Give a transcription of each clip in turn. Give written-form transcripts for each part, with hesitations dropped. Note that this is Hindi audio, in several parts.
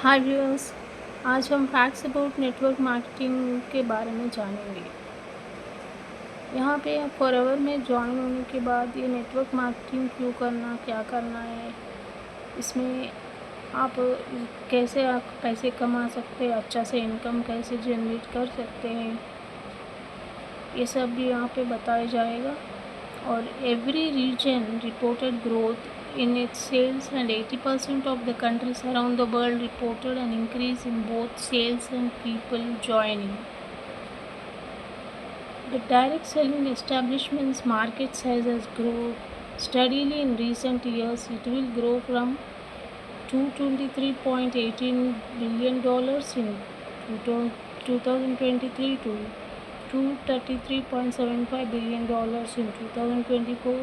हाय व्यूअर्स। आज हम फैक्ट्स अबाउट नेटवर्क मार्केटिंग के बारे में जानेंगे। यहाँ पे फॉरएवर में ज्वाइन होने के बाद ये नेटवर्क मार्केटिंग क्यों करना, क्या करना है, इसमें आप कैसे आप पैसे कमा सकते हैं, अच्छा से इनकम कैसे जनरेट कर सकते हैं, ये सब भी यहाँ पे बताया जाएगा। और every region reported growth in its sales and 80% of the countries around the world reported an increase in both sales and people joining. The direct selling establishments market size has grown steadily in recent years. It will grow from $223.18 billion in 2023 to $233.75 billion in 2024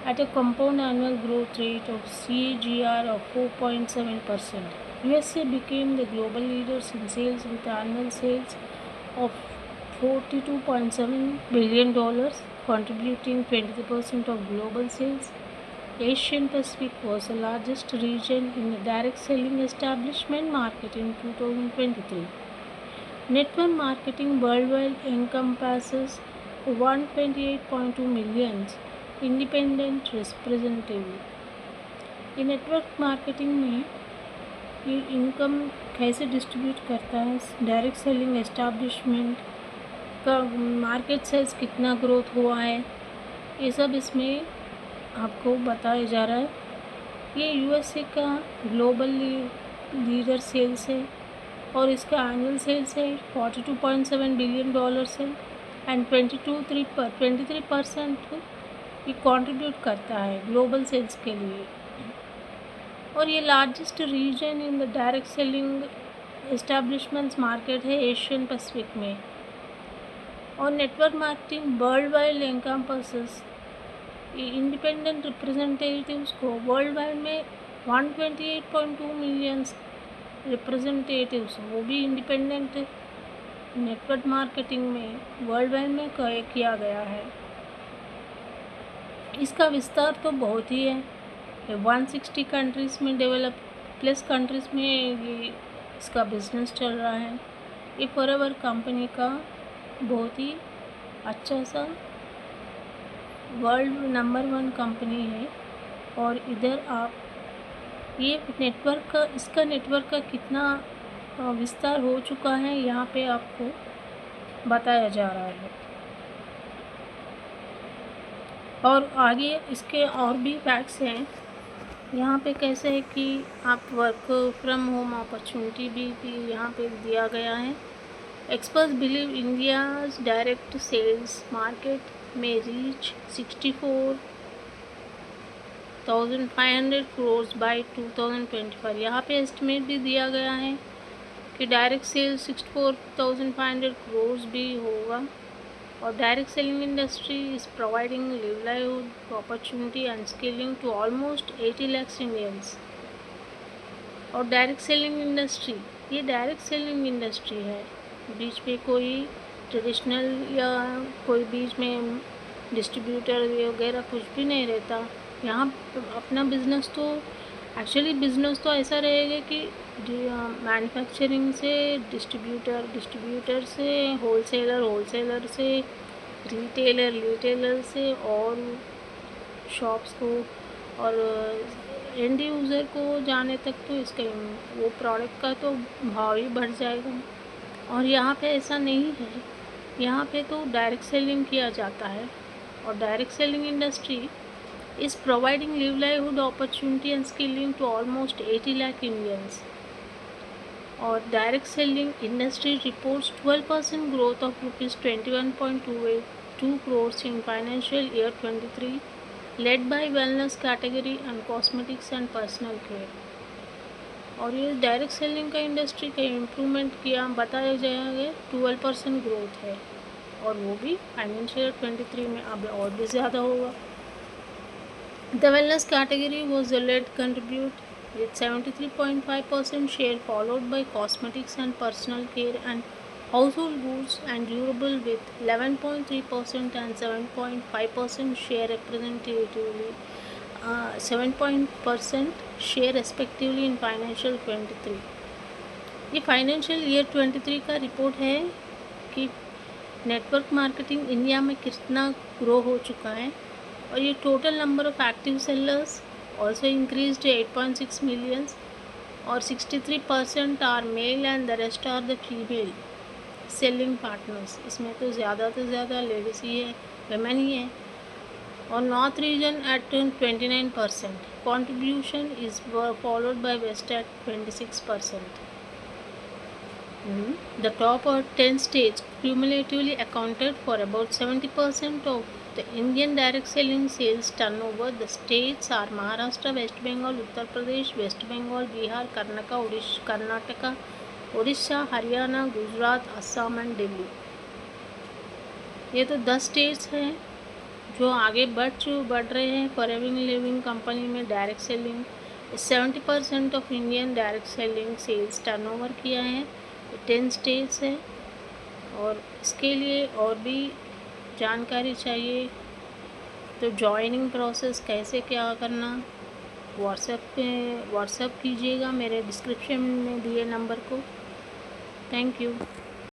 at a compound annual growth rate of CAGR of 4.7%. USA became the global leaders in sales with annual sales of $42.7 billion, contributing 23% of global sales. Asian Pacific was the largest region in the direct selling establishment market in 2023. Network marketing worldwide encompasses 128.2 million independent representatives. ये नेटवर्क मार्केटिंग में ये इनकम कैसे डिस्ट्रीब्यूट करता है, डायरेक्ट सेलिंग एस्टैब्लिशमेंट का मार्केट साइज कितना ग्रोथ हुआ है, ये सब इसमें आपको बताया जा रहा है। ये यूएसए का ग्लोबल लीडर सेल्स है और इसका एनुअल सेल्स है $42.7 बिलियन है एंड 23% ये कंट्रीब्यूट करता है ग्लोबल सेल्स के लिए। और ये largest region in the direct selling establishments market है एशियन पैसिफिक में। और network marketing world wide encompasses independent representatives को वर्ल्ड वाइड में 128.2 मिलियन रिप्रेजेंटेटिव्स, वो भी इंडिपेंडेंट नेटवर्क मार्केटिंग में वर्ल्ड वाइड में किया गया है। इसका विस्तार तो बहुत ही है, 160 कंट्रीज़ में डेवलप प्लस कंट्रीज़ में ये इसका बिजनेस चल रहा है। ये फॉरएवर कंपनी का बहुत ही अच्छा सा वर्ल्ड नंबर 1 कंपनी है। और इधर आप ये इसका नेटवर्क का कितना विस्तार हो चुका है यहाँ पे आपको बताया जा रहा है। और आगे इसके और भी फैक्ट्स हैं यहाँ पे, कैसे है कि आप वर्क फ्रॉम होम अपॉर्चुनिटी भी यहाँ पे दिया गया है। Experts believe India's direct sales market में रीच 64,500 crores बाय 2025। यहाँ पे एस्टिमेट भी दिया गया है कि डायरेक्ट सेल्स 64,500 crores भी होगा। और direct selling industry is providing livelihood opportunity and skilling to almost 80 lakhs Indians. और डायरेक्ट सेलिंग इंडस्ट्री, ये डायरेक्ट सेलिंग इंडस्ट्री है, बीच में कोई ट्रेडिशनल या कोई बीच में डिस्ट्रीब्यूटर वगैरह कुछ भी नहीं रहता। यहाँ अपना बिजनेस तो बिजनेस तो ऐसा रहेगा कि मैन्युफैक्चरिंग से डिस्ट्रीब्यूटर से होलसेलर से रिटेलर से और शॉप्स को और एंड यूज़र को जाने तक तो इसका वो प्रोडक्ट का तो भाव ही बढ़ जाएगा। और यहाँ पे ऐसा नहीं है, यहाँ पे तो डायरेक्ट सेलिंग किया जाता है। और direct selling industry is providing livelihood opportunity and skilling to almost 80 lakh Indians. Or direct selling industry reports 12% growth of rupees 21.282 crores in financial year 23, led by wellness category and cosmetics and personal care. और ये डायरेक्ट सेलिंग का इंडस्ट्री का इम्प्रूवमेंट किया बताया जाएगा 12% ग्रोथ है, और वो भी फाइनेंशियल 23 में अब और भी ज़्यादा होगा। The wellness category was the lead contribute with 73.5% share, followed by cosmetics and personal care and household goods and durable with 11.3% and 7.5% share representatively, 7% share respectively in financial 23. ये फाइनेंशियल ईयर 23 का रिपोर्ट है कि नेटवर्क मार्केटिंग इंडिया में कितना ग्रो हो चुका है। और ये total number of active sellers also increase to 8.6 millions और 63% are male and the rest are the female selling partners. इसमें तो ज़्यादा लेडीज़ ही है, वेमेन ही है। और north region at 29%, contribution is followed by west at 26%. The top 10 states cumulatively accounted for about 70% of the Indian direct selling sales turnover. The states are Maharashtra, West Bengal, Uttar Pradesh, West Bengal, Bihar, Karnataka, Odisha, Haryana, Gujarat, Assam and Delhi। ये तो 10 स्टेट्स हैं जो आगे बढ़ रहे हैं फॉरेन लिविंग कंपनी में direct selling. 70% of Indian direct selling sales turnover किया है। 10 स्टेट्स है। और इसके लिए और भी जानकारी चाहिए तो जॉइनिंग प्रोसेस कैसे क्या करना, व्हाट्सएप कीजिएगा मेरे डिस्क्रिप्शन में दिए नंबर को। Thank you.